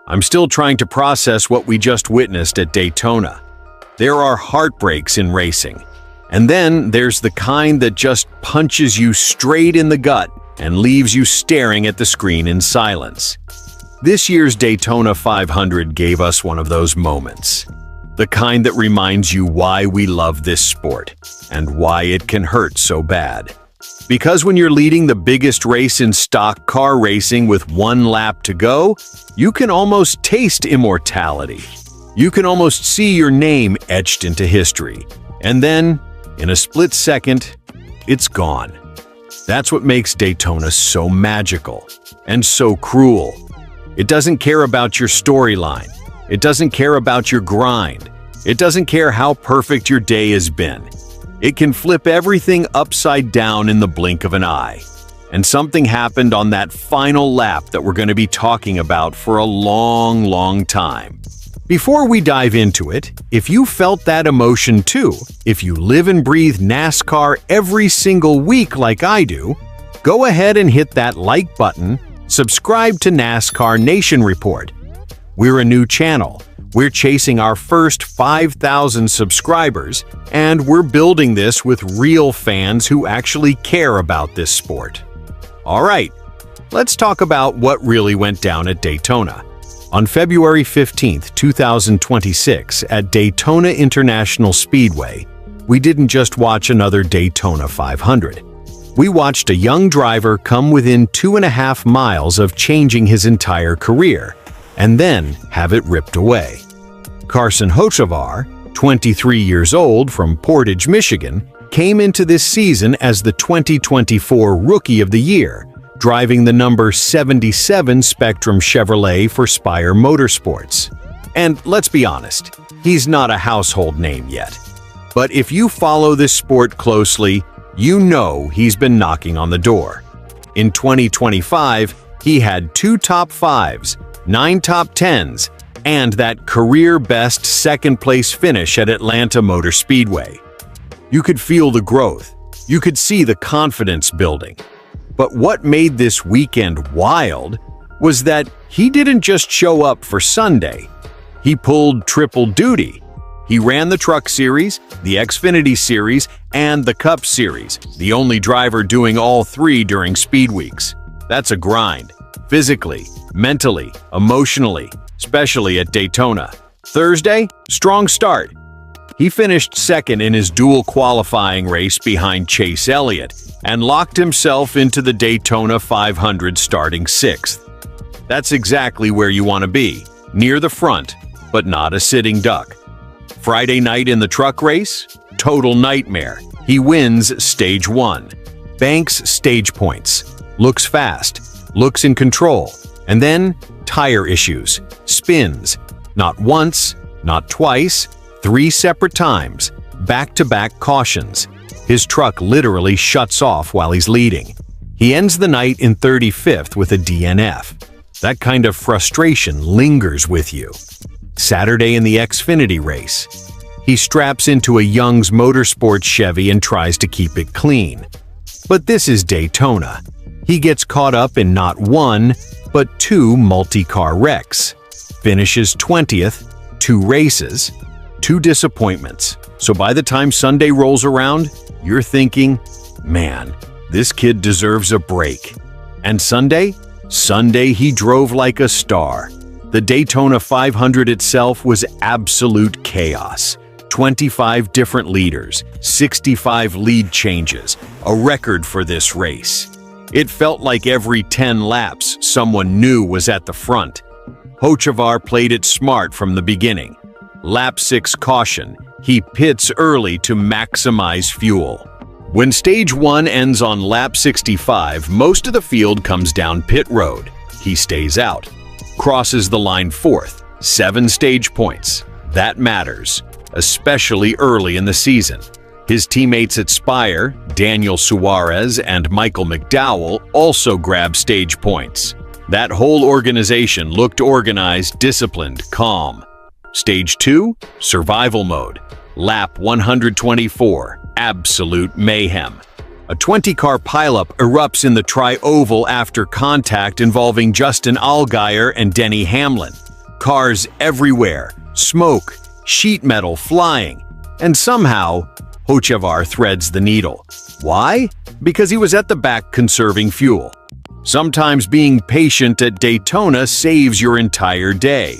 I'm still trying to process what we just witnessed at Daytona. There are heartbreaks in racing. And then there's the kind that just punches you straight in the gut and leaves you staring at the screen in silence. This year's Daytona 500 gave us one of those moments. The kind that reminds you why we love this sport and why it can hurt so bad. Because when you're leading the biggest race in stock car racing with 1 lap to go, you can almost taste immortality. You can almost see your name etched into history. And then, in a split second, it's gone. That's what makes Daytona so magical and so cruel. It doesn't care about your storyline. It doesn't care about your grind. It doesn't care how perfect your day has been. It can flip everything upside down in the blink of an eye. And something happened on that final lap that we're going to be talking about for a long, long time. Before we dive into it, if you felt that emotion too, if you live and breathe NASCAR every single week like I do, go ahead and hit that like button, subscribe to NASCAR Nation Report. We're a new channel. We're chasing our first 5,000 subscribers, and we're building this with real fans who actually care about this sport. All right, let's talk about what really went down at Daytona. On February 15, 2026, at Daytona International Speedway, we didn't just watch another Daytona 500. We watched a young driver come within 2.5 miles of changing his entire career, and then have it ripped away. Carson Hocevar, 23 years old from Portage, Michigan, came into this season as the 2024 Rookie of the Year, driving the number 77 Spectrum Chevrolet for Spire Motorsports. And let's be honest, he's not a household name yet. But if you follow this sport closely, you know he's been knocking on the door. In 2025, he had 2 top 5s, 9 top 10s, and that career-best second-place finish at Atlanta Motor Speedway. You could feel the growth. You could see the confidence building. But what made this weekend wild was that he didn't just show up for Sunday. He pulled triple duty. He ran the Truck Series, the Xfinity Series, and the Cup Series, the only driver doing all 3 during Speed Weeks. That's a grind. Physically, mentally, emotionally, especially at Daytona. Thursday, strong start. He finished second in his dual qualifying race behind Chase Elliott and locked himself into the Daytona 500 starting 6th. That's exactly where you want to be, near the front, but not a sitting duck. Friday night in the truck race, total nightmare. He wins stage 1, banks stage points, looks fast, looks in control, and then tire issues, spins, not once, not twice, 3 separate times, back-to-back cautions. His truck literally shuts off while he's leading. He ends the night in 35th with a DNF. That kind of frustration lingers with you. Saturday in the Xfinity race, he straps into a Young's Motorsports Chevy and tries to keep it clean. But this is Daytona. He gets caught up in not 1, but 2 multi-car wrecks. Finishes 20th, 2 races, 2 disappointments. So by the time Sunday rolls around, you're thinking, man, this kid deserves a break. And Sunday? Sunday he drove like a star. The Daytona 500 itself was absolute chaos. 25 different leaders, 65 lead changes, a record for this race. It felt like every 10 laps, someone new was at the front. Hocevar played it smart from the beginning. Lap 6 caution, he pits early to maximize fuel. When stage 1 ends on lap 65, most of the field comes down pit road. He stays out. Crosses the line 4th, 7 stage points. That matters, especially early in the season. His teammates at Spire, Daniel Suarez and Michael McDowell, also grabbed stage points. That whole organization looked organized, disciplined, calm. Stage 2, survival mode. Lap 124, absolute mayhem. A 20-car pileup erupts in the tri-oval after contact involving Justin Allgaier and Denny Hamlin. Cars everywhere, smoke, sheet metal flying, and somehow, Hocevar threads the needle. Why? Because he was at the back conserving fuel. Sometimes being patient at Daytona saves your entire day.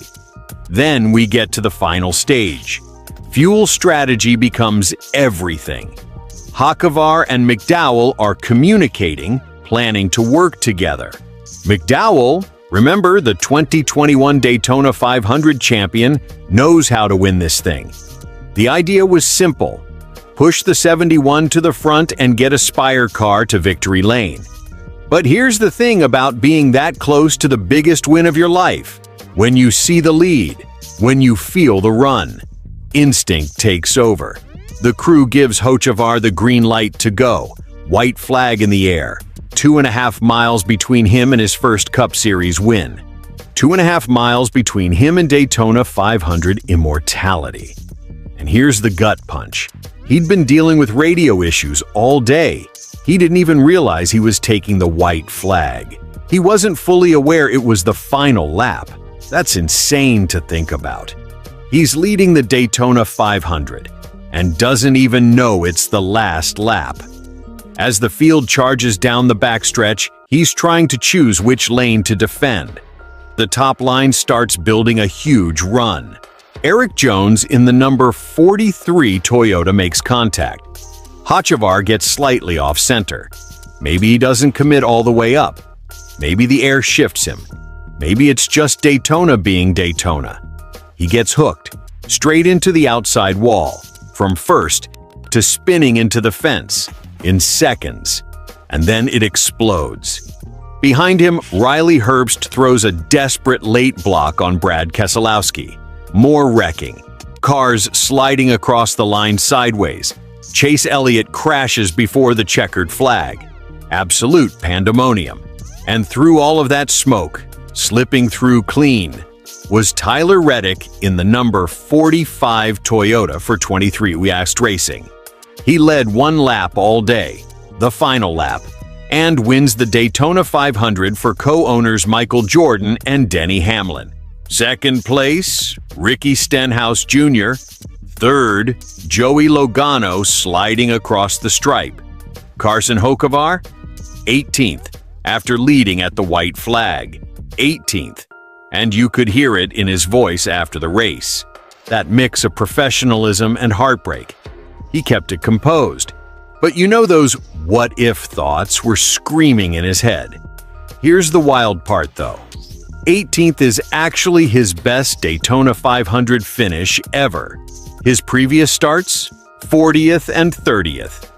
Then we get to the final stage. Fuel strategy becomes everything. Hocevar and McDowell are communicating, planning to work together. McDowell, remember the 2021 Daytona 500 champion, knows how to win this thing. The idea was simple. Push the 71 to the front and get a Spire car to victory lane. But here's the thing about being that close to the biggest win of your life. When you see the lead, when you feel the run, instinct takes over. The crew gives Hocevar the green light to go. White flag in the air. 2.5 miles between him and his first Cup Series win. 2.5 miles between him and Daytona 500 immortality. And here's the gut punch. He'd been dealing with radio issues all day. He didn't even realize he was taking the white flag. He wasn't fully aware it was the final lap. That's insane to think about. He's leading the Daytona 500 and doesn't even know it's the last lap. As the field charges down the backstretch, he's trying to choose which lane to defend. The top line starts building a huge run. Eric Jones in the number 43 Toyota makes contact. Hocevar gets slightly off-center. Maybe he doesn't commit all the way up. Maybe the air shifts him. Maybe it's just Daytona being Daytona. He gets hooked, straight into the outside wall, from first to spinning into the fence, in seconds, and then it explodes. Behind him, Riley Herbst throws a desperate late block on Brad Keselowski. More wrecking. Cars sliding across the line sideways. Chase Elliott crashes before the checkered flag. Absolute pandemonium. And through all of that smoke, slipping through clean, was Tyler Reddick in the number 45 Toyota for 23 We Asked Racing. He led one lap all day, the final lap, and wins the Daytona 500 for co-owners Michael Jordan and Denny Hamlin. Second place, Ricky Stenhouse Jr. Third, Joey Logano sliding across the stripe. Carson Hocevar, 18th, after leading at the white flag. 18th, and you could hear it in his voice after the race. That mix of professionalism and heartbreak. He kept it composed. But you know those what-if thoughts were screaming in his head. Here's the wild part, though. 18th is actually his best Daytona 500 finish ever. His previous starts, 40th and 30th.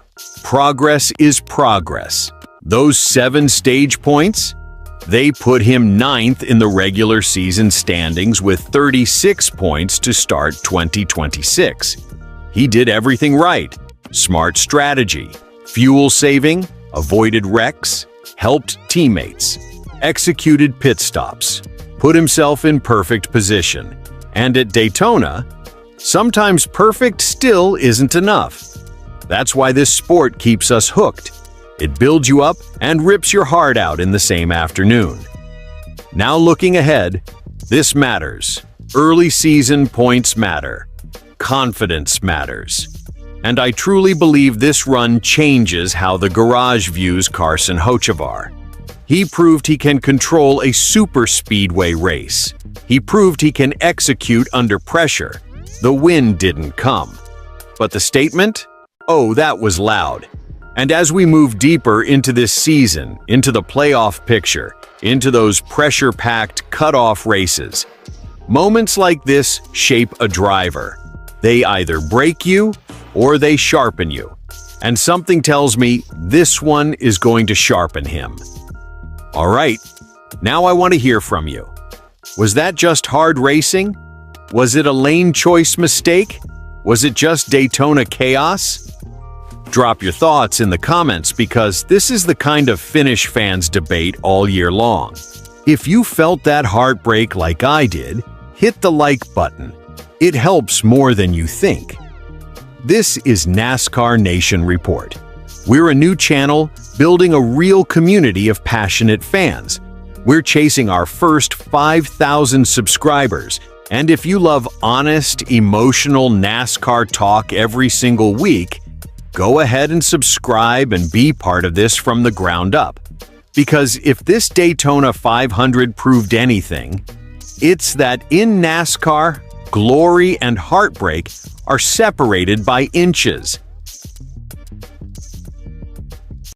Progress is progress. Those 7 stage points, they put him 9th in the regular season standings with 36 points to start 2026. He did everything right. Smart strategy, fuel saving, avoided wrecks, helped teammates, executed pit stops, put himself in perfect position. And at Daytona, sometimes perfect still isn't enough. That's why this sport keeps us hooked. It builds you up and rips your heart out in the same afternoon. Now looking ahead, this matters. Early season points matter. Confidence matters. And I truly believe this run changes how the garage views Carson Hocevar. He proved he can control a super speedway race. He proved he can execute under pressure. The win didn't come. But the statement? Oh, that was loud. And as we move deeper into this season, into the playoff picture, into those pressure-packed cutoff races, moments like this shape a driver. They either break you or they sharpen you. And something tells me this one is going to sharpen him. All right, now I want to hear from you. Was that just hard racing? Was it a lane choice mistake? Was it just Daytona chaos? Drop your thoughts in the comments because this is the kind of finish fans debate all year long. If you felt that heartbreak like I did, hit the like button. It helps more than you think. This is NASCAR Nation Report. We're a new channel building a real community of passionate fans. We're chasing our first 5,000 subscribers, and if you love honest, emotional NASCAR talk every single week, go ahead and subscribe and be part of this from the ground up. Because if this Daytona 500 proved anything, it's that in NASCAR, glory and heartbreak are separated by inches.